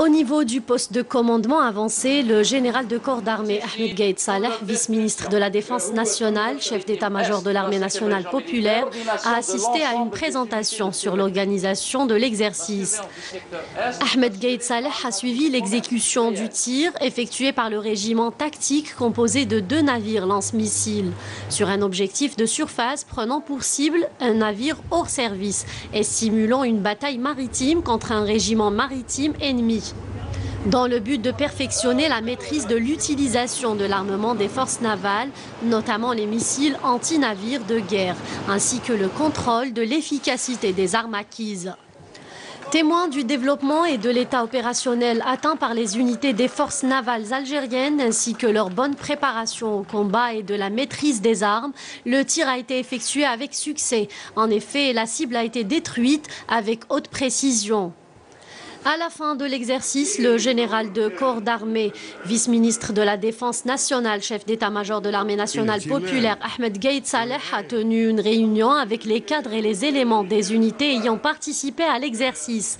Au niveau du poste de commandement avancé, le général de corps d'armée Ahmed Gaïd Saleh, vice-ministre de la Défense nationale, chef d'état-major de l'armée nationale populaire, a assisté à une présentation sur l'organisation de l'exercice. Ahmed Gaïd Saleh a suivi l'exécution du tir effectué par le régiment tactique composé de 2 navires lance-missiles sur un objectif de surface prenant pour cible un navire hors service et simulant une bataille maritime contre un régiment maritime ennemi, dans le but de perfectionner la maîtrise de l'utilisation de l'armement des forces navales, notamment les missiles anti-navires de guerre, ainsi que le contrôle de l'efficacité des armes acquises. Témoin du développement et de l'état opérationnel atteint par les unités des forces navales algériennes ainsi que leur bonne préparation au combat et de la maîtrise des armes, le tir a été effectué avec succès. En effet, la cible a été détruite avec haute précision. À la fin de l'exercice, le général de corps d'armée, vice-ministre de la Défense nationale, chef d'état-major de l'armée nationale populaire, Ahmed Gaïd Saleh, a tenu une réunion avec les cadres et les éléments des unités ayant participé à l'exercice.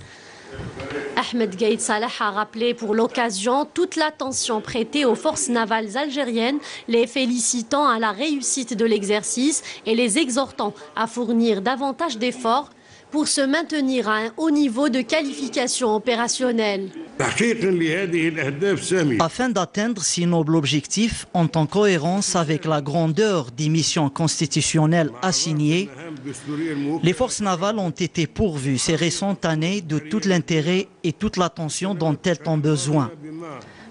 Ahmed Gaïd Saleh a rappelé pour l'occasion toute l'attention prêtée aux forces navales algériennes, les félicitant à la réussite de l'exercice et les exhortant à fournir davantage d'efforts pour se maintenir à un haut niveau de qualification opérationnelle. Afin d'atteindre ces nobles objectifs en cohérence avec la grandeur des missions constitutionnelles assignées, les forces navales ont été pourvues ces récentes années de tout l'intérêt et toute l'attention dont elles ont besoin.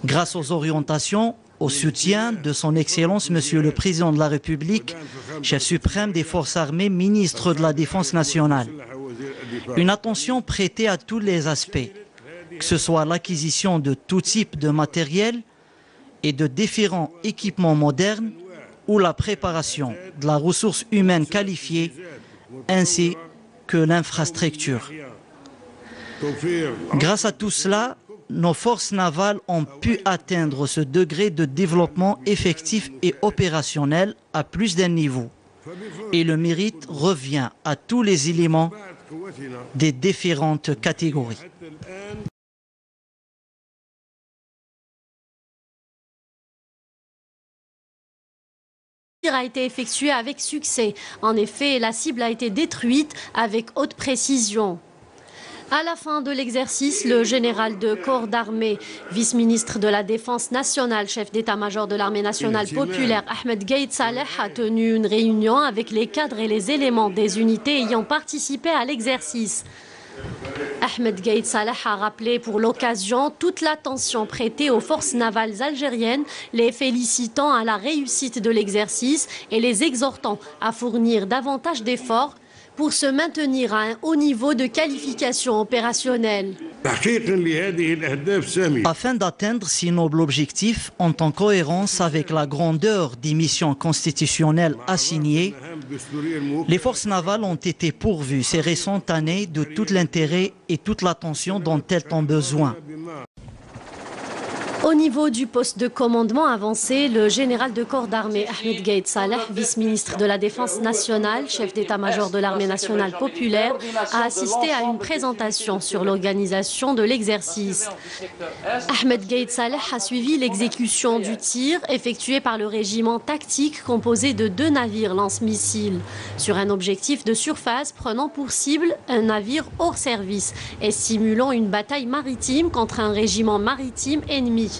Grâce aux orientations, au soutien de son Excellence Monsieur le Président de la République, chef suprême des forces armées, ministre de la Défense nationale. Une attention prêtée à tous les aspects, que ce soit l'acquisition de tout type de matériel et de différents équipements modernes ou la préparation de la ressource humaine qualifiée ainsi que l'infrastructure. Grâce à tout cela, nos forces navales ont pu atteindre ce degré de développement effectif et opérationnel à plus d'un niveau. Et le mérite revient à tous les éléments des différentes catégories. Le tir a été effectué avec succès. En effet, la cible a été détruite avec haute précision. À la fin de l'exercice, le général de corps d'armée, vice-ministre de la Défense nationale, chef d'état-major de l'armée nationale populaire, Ahmed Gaïd Saleh, a tenu une réunion avec les cadres et les éléments des unités ayant participé à l'exercice. Ahmed Gaïd Saleh a rappelé pour l'occasion toute l'attention prêtée aux forces navales algériennes, les félicitant à la réussite de l'exercice et les exhortant à fournir davantage d'efforts pour se maintenir à un haut niveau de qualification opérationnelle. Afin d'atteindre ces nobles objectifs en cohérence avec la grandeur des missions constitutionnelles assignées, les forces navales ont été pourvues ces récentes années de tout l'intérêt et toute l'attention dont elles ont besoin. Au niveau du poste de commandement avancé, le général de corps d'armée Ahmed Gaïd Saleh, vice-ministre de la Défense nationale, chef d'état-major de l'armée nationale populaire, a assisté à une présentation sur l'organisation de l'exercice. Ahmed Gaïd Saleh a suivi l'exécution du tir effectué par le régiment tactique composé de 2 navires lance-missiles sur un objectif de surface prenant pour cible un navire hors service et simulant une bataille maritime contre un régiment maritime ennemi,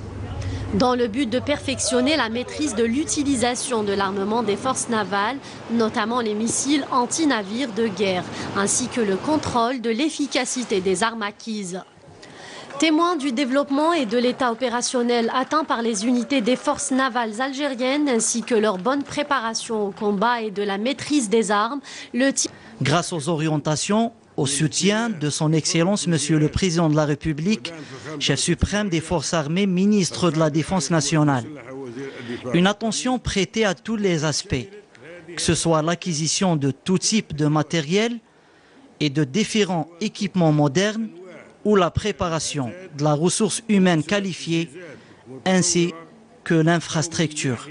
dans le but de perfectionner la maîtrise de l'utilisation de l'armement des forces navales, notamment les missiles anti-navires de guerre, ainsi que le contrôle de l'efficacité des armes acquises. Témoin du développement et de l'état opérationnel atteint par les unités des forces navales algériennes ainsi que leur bonne préparation au combat et de la maîtrise des armes, le tir... Grâce aux orientations, au soutien de son Excellence Monsieur le Président de la République, chef suprême des forces armées, ministre de la Défense nationale. Une attention prêtée à tous les aspects, que ce soit l'acquisition de tout type de matériel et de différents équipements modernes ou la préparation de la ressource humaine qualifiée ainsi que l'infrastructure.